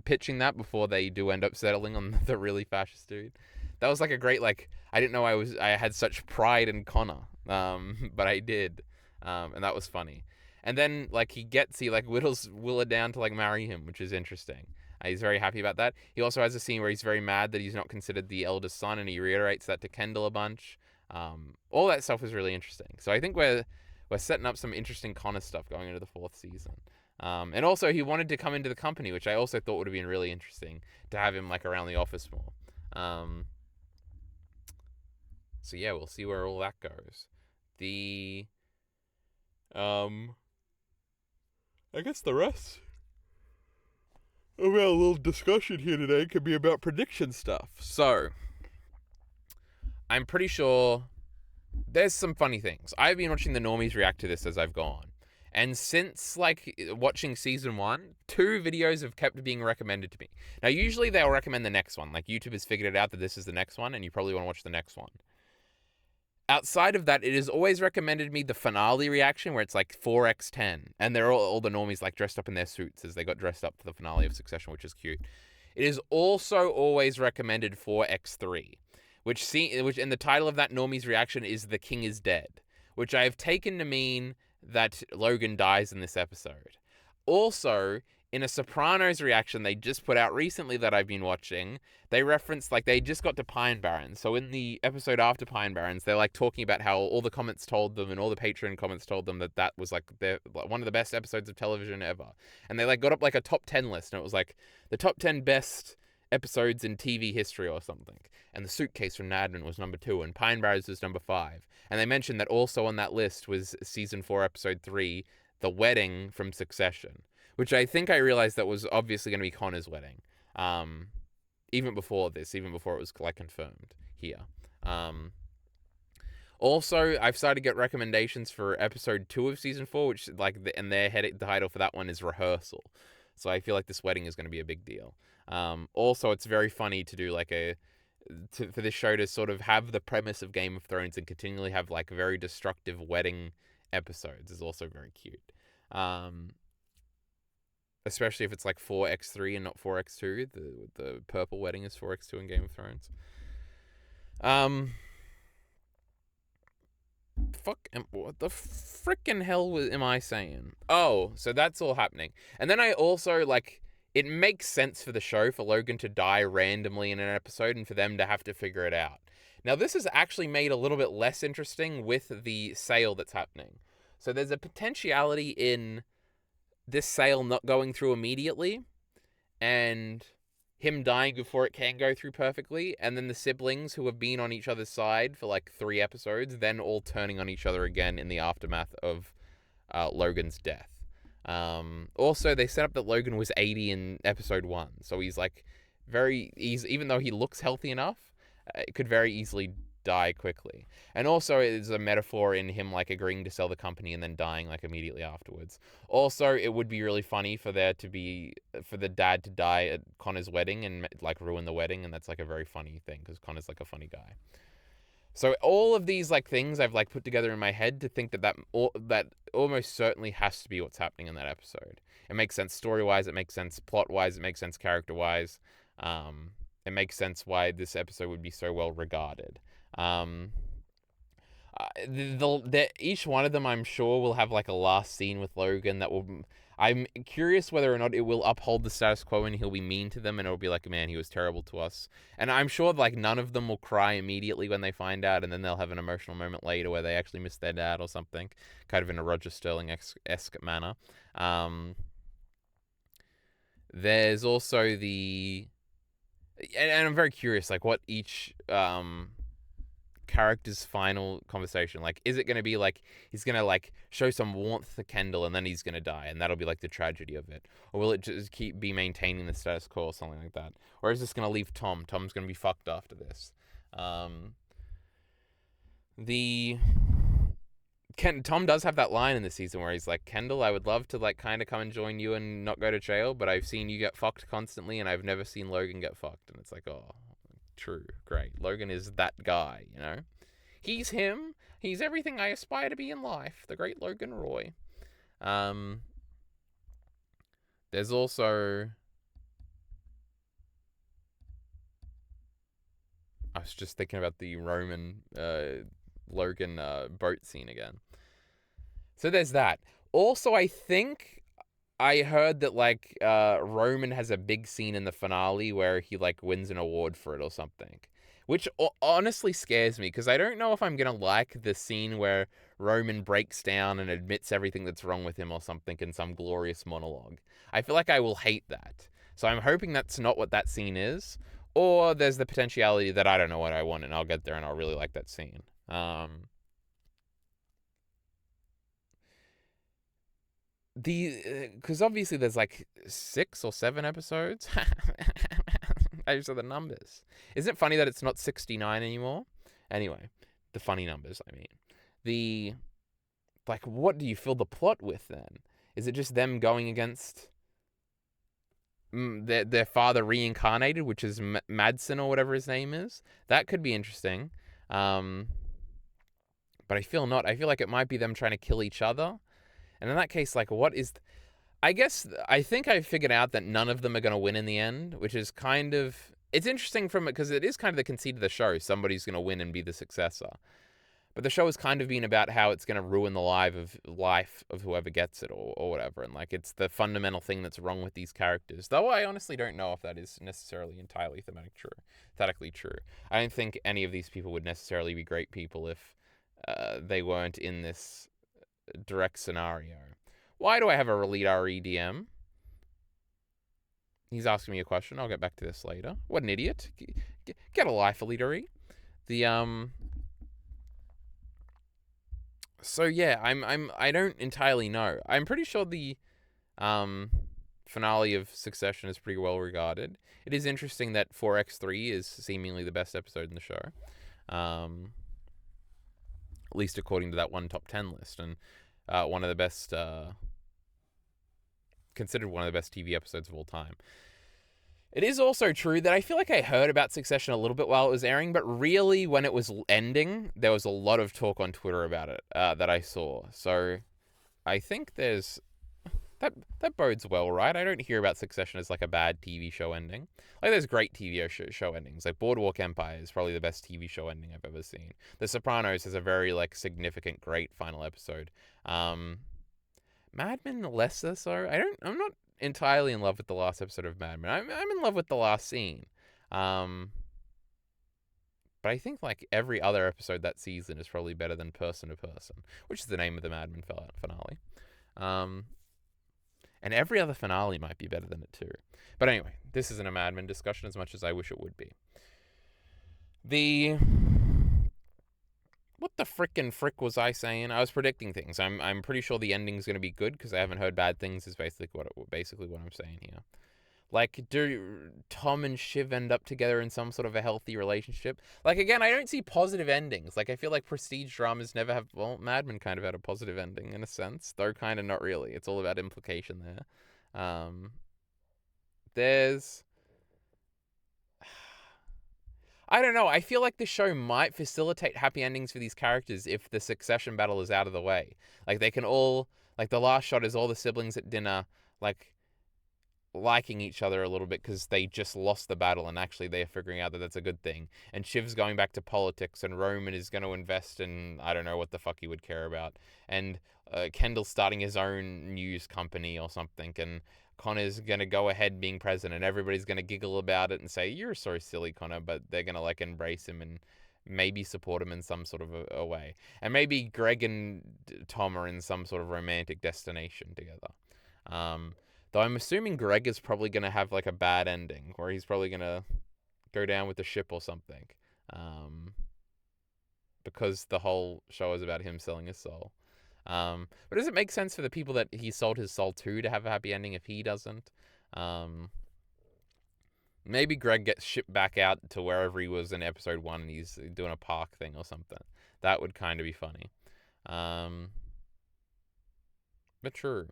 pitching that before they do end up settling on the really fascist dude. That was like a great, like, I didn't know I had such pride in Connor, but I did, and that was funny. And then like he like whittles Willa down to like marry him, which is interesting. He's very happy about that. He also has a scene where he's very mad that he's not considered the eldest son, and he reiterates that to Kendall a bunch. All that stuff was really interesting. So I think we're setting up some interesting Connor stuff going into the 4th season. And also he wanted to come into the company, which I also thought would have been really interesting to have him like around the office more. So yeah, we'll see where all that goes. I guess the rest of our little discussion here today could be about prediction stuff. So, I'm pretty sure there's some funny things. I've been watching the normies react to this as I've gone. And since, like, watching season 1, 2 videos have kept being recommended to me. Now, usually they'll recommend the next one. Like, YouTube has figured it out that this is the next one, and you probably want to watch the next one. Outside of that, it has always recommended me the finale reaction where it's like 4x10. And they're all the normies like dressed up in their suits as they got dressed up for the finale of Succession, which is cute. It is also always recommended 4x3, which in the title of that normies reaction is The King is Dead, which I have taken to mean that Logan dies in this episode. Also, in a Sopranos reaction they just put out recently that I've been watching, they referenced, like, they just got to Pine Barrens. So in the episode after Pine Barrens, they're, like, talking about how all the comments told them and all the Patreon comments told them that was, like, one of the best episodes of television ever. And they, like, got up, like, a top 10 list, and it was, like, the top 10 best episodes in TV history or something. And The Suitcase from Mad Men was number 2, and Pine Barrens was number 5. And they mentioned that also on that list was season 4, episode 3, The Wedding from Succession, which I think I realized that was obviously going to be Connor's wedding. Even before it was like confirmed here. Also, I've started to get recommendations for episode 2 of season 4, which and their title for that one is Rehearsal. So I feel like this wedding is going to be a big deal. Also, it's very funny to do like for this show to sort of have the premise of Game of Thrones and continually have like very destructive wedding episodes is also very cute. Especially if it's like 4x3 and not 4x2. The purple wedding is 4x2 in Game of Thrones. What the frickin' hell am I saying? Oh, so that's all happening. And then I also, like, it makes sense for the show for Logan to die randomly in an episode and for them to have to figure it out. Now, this is actually made a little bit less interesting with the sale that's happening. So there's a potentiality in this sale not going through immediately and him dying before it can go through perfectly, and then the siblings who have been on each other's side for like 3 episodes then all turning on each other again in the aftermath of Logan's death. Also, they set up that Logan was 80 in episode 1, so he's like very easy, even though he looks healthy enough, it could very easily die quickly. And also, it's a metaphor in him like agreeing to sell the company and then dying like immediately afterwards. Also, it would be really funny for the dad to die at Connor's wedding and like ruin the wedding, and that's like a very funny thing because Connor's like a funny guy. So all of these like things I've like put together in my head to think that almost certainly has to be what's happening in that episode. It makes sense story-wise, it makes sense plot-wise, it makes sense character-wise. It makes sense why this episode would be so well regarded. Each one of them, I'm sure, will have like a last scene with Logan that will. I'm curious whether or not it will uphold the status quo and he'll be mean to them and it'll be like, man, he was terrible to us. And I'm sure like none of them will cry immediately when they find out, and then they'll have an emotional moment later where they actually miss their dad or something, kind of in a Roger Sterling-esque manner. There's also and I'm very curious, like what each character's final conversation, like, is it going to be like he's going to like show some warmth to Kendall and then he's going to die and that'll be like the tragedy of it, or will it just be maintaining the status quo or something like that, or is this going to leave Tom's going to be fucked after this? Tom does have that line in the season where he's like, Kendall, I would love to like kind of come and join you and not go to jail, but I've seen you get fucked constantly and I've never seen Logan get fucked. And it's like, oh, true, great. Logan is that guy, you know? He's him. He's everything I aspire to be in life. The great Logan Roy. There's also... I was just thinking about the Roman Logan boat scene again. So there's that. Also, I think I heard that like Roman has a big scene in the finale where he like wins an award for it or something, which honestly scares me because I don't know if I'm gonna like the scene where Roman breaks down and admits everything that's wrong with him or something in some glorious monologue. I feel like I will hate that. So I'm hoping that's not what that scene is, or there's the potentiality that I don't know what I want and I'll get there and I'll really like that scene. Because obviously there's like 6 or 7 episodes. I just saw the numbers. Isn't it funny that it's not 69 anymore? Anyway, the funny numbers, I mean. The, like, what do you fill the plot with then? Is it just them going against their father reincarnated, which is Madsen or whatever his name is? That could be interesting. But I feel not. I feel like it might be them trying to kill each other. And in that case, like, what is... I think I figured out that none of them are going to win in the end, which is kind of... It's interesting from it, because it is kind of the conceit of the show. Somebody's going to win and be the successor. But the show has kind of been about how it's going to ruin the life of whoever gets it or whatever. And, like, it's the fundamental thing that's wrong with these characters. Though I honestly don't know if that is necessarily entirely thematically true. I don't think any of these people would necessarily be great people if they weren't in this direct scenario. Why do I have a Relate REDM? He's asking me a question. I'll get back to this later. What an idiot. Get a life, Elite. So yeah, I don't entirely know. I'm pretty sure the finale of Succession is pretty well regarded. It is interesting that 4x3 is seemingly the best episode in the show. At least according to that one top 10 list, and one of the best, considered one of the best TV episodes of all time. It is also true that I feel like I heard about Succession a little bit while it was airing, but really when it was ending, there was a lot of talk on Twitter about it that I saw. So I think there's... That bodes well, right? I don't hear about Succession as like a bad TV show ending. Like there's great TV show endings. Like Boardwalk Empire is probably the best TV show ending I've ever seen. The Sopranos has a very like significant, great final episode. Mad Men lesser so. I'm not entirely in love with the last episode of Mad Men. I'm in love with the last scene. But I think like every other episode that season is probably better than Person to Person, which is the name of the Mad Men finale. And every other finale might be better than it too. But anyway, this isn't a Mad Men discussion as much as I wish it would be. What the frickin' frick was I saying? I was predicting things. I'm pretty sure the ending's going to be good because I haven't heard bad things is basically what I'm saying here. Like, do Tom and Shiv end up together in some sort of a healthy relationship? Like, again, I don't see positive endings. Like, I feel like prestige dramas never have... Well, Mad Men kind of had a positive ending, in a sense. Though kind of not really. It's all about implication there. There's... I don't know. I feel like the show might facilitate happy endings for these characters if the succession battle is out of the way. Like, they can all... Like, the last shot is all the siblings at dinner, like... liking each other a little bit because they just lost the battle and actually they're figuring out that that's a good thing. And Shiv's going back to politics and Roman is going to invest in, I don't know what the fuck he would care about. And Kendall's starting his own news company or something, and Connor's going to go ahead being president. Everybody's going to giggle about it and say, you're so silly, Connor, but they're going to like embrace him and maybe support him in some sort of a way. And maybe Greg and Tom are in some sort of romantic destination together. Though I'm assuming Greg is probably going to have like a bad ending where he's probably going to go down with the ship or something. Because the whole show is about him selling his soul. But does it make sense for the people that he sold his soul to have a happy ending if he doesn't? Maybe Greg gets shipped back out to wherever he was in episode 1 and he's doing a park thing or something. That would kind of be funny. But true.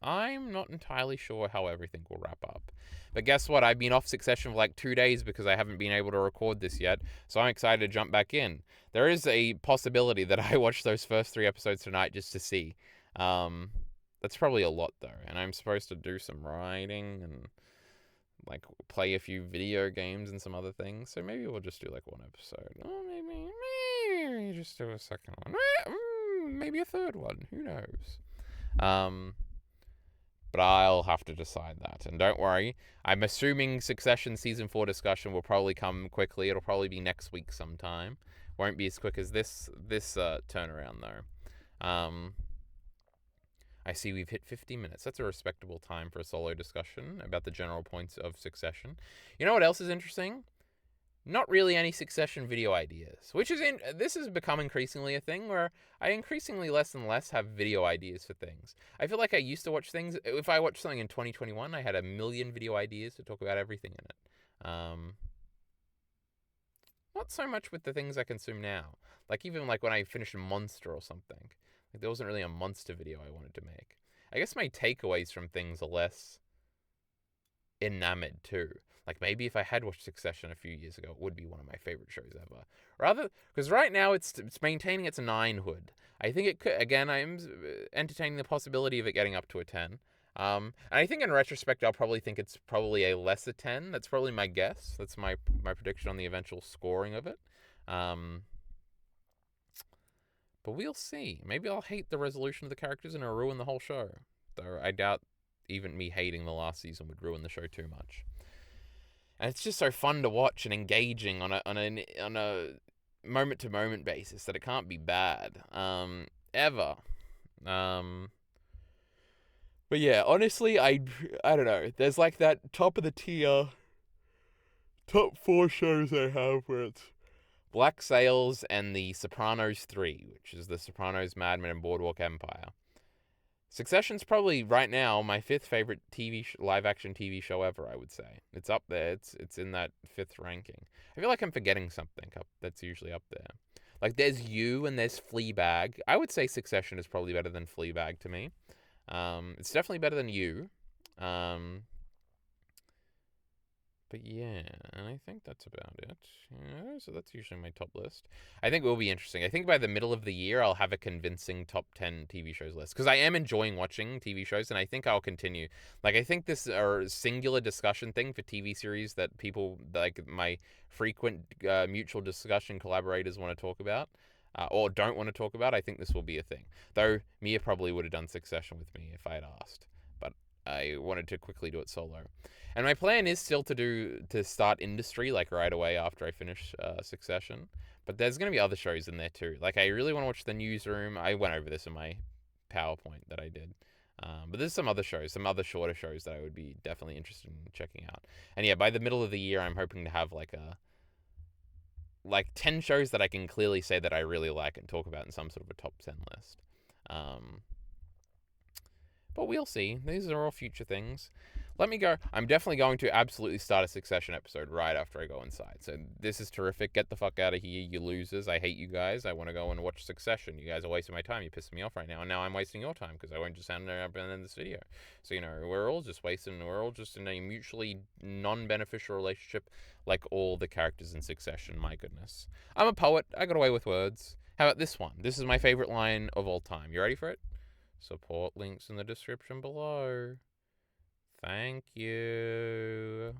I'm not entirely sure how everything will wrap up. But guess what? I've been off Succession for like 2 days because I haven't been able to record this yet. So I'm excited to jump back in. There is a possibility that I watch those first 3 episodes tonight just to see. That's probably a lot, though. And I'm supposed to do some writing and, like, play a few video games and some other things. So maybe we'll just do, like, one episode. Or maybe just do a second one. Maybe a third one. Who knows? But I'll have to decide that. And don't worry, I'm assuming Succession Season 4 discussion will probably come quickly. It'll probably be next week sometime. Won't be as quick as this turnaround, though. I see we've hit 50 minutes. That's a respectable time for a solo discussion about the general points of Succession. You know what else is interesting? Not really any Succession video ideas, this has become increasingly a thing where I increasingly less and less have video ideas for things. I feel like I used to watch things, if I watched something in 2021, I had a million video ideas to talk about everything in it. Not so much with the things I consume now. Like, even like when I finished Monster or something, like there wasn't really a Monster video I wanted to make. I guess my takeaways from things are less enamored too. Like, maybe if I had watched Succession a few years ago, it would be one of my favorite shows ever. Rather, because right now it's maintaining its 9-hood. I think it could, again, I'm entertaining the possibility of it getting up to a 10. And I think in retrospect, I'll probably think it's probably a lesser 10. That's probably my guess. That's my prediction on the eventual scoring of it. But we'll see. Maybe I'll hate the resolution of the characters and it'll ruin the whole show. Though I doubt even me hating the last season would ruin the show too much. And it's just so fun to watch and engaging on a moment to moment basis that it can't be bad. Ever. But yeah, honestly, I don't know. There's like that top of the tier top 4 shows I have where it's Black Sails and The Sopranos 3, which is The Sopranos, Mad Men, and Boardwalk Empire. Succession's probably, right now, my 5th favorite live-action TV show ever, I would say. It's up there. It's in that 5th ranking. I feel like I'm forgetting something that's usually up there. Like, there's You and there's Fleabag. I would say Succession is probably better than Fleabag to me. It's definitely better than You. But yeah, and I think that's about it. Yeah, so that's usually my top list. I think it will be interesting. I think by the middle of the year, I'll have a convincing top 10 TV shows list. Because I am enjoying watching TV shows, and I think I'll continue. Like, I think this singular discussion thing for TV series that people, like my frequent mutual discussion collaborators want to talk about, or don't want to talk about, I think this will be a thing. Though, Mia probably would have done Succession with me if I had asked. But I wanted to quickly do it solo. And my plan is still to start Industry, like, right away after I finish Succession. But there's going to be other shows in there, too. Like, I really want to watch The Newsroom. I went over this in my PowerPoint that I did. But there's some other shows, some other shorter shows that I would be definitely interested in checking out. And yeah, by the middle of the year, I'm hoping to have, like 10 shows that I can clearly say that I really like and talk about in some sort of a top 10 list. But we'll see. These are all future things. Let me go. I'm definitely going to absolutely start a Succession episode right after I go inside. So this is terrific. Get the fuck out of here, you losers. I hate you guys. I want to go and watch Succession. You guys are wasting my time. You're pissing me off right now. And now I'm wasting your time because I won't just end up in this video. So, we're all just wasting. We're all just in a mutually non-beneficial relationship like all the characters in Succession. My goodness. I'm a poet. I got away with words. How about this one? This is my favorite line of all time. You ready for it? Support links in the description below. Thank you.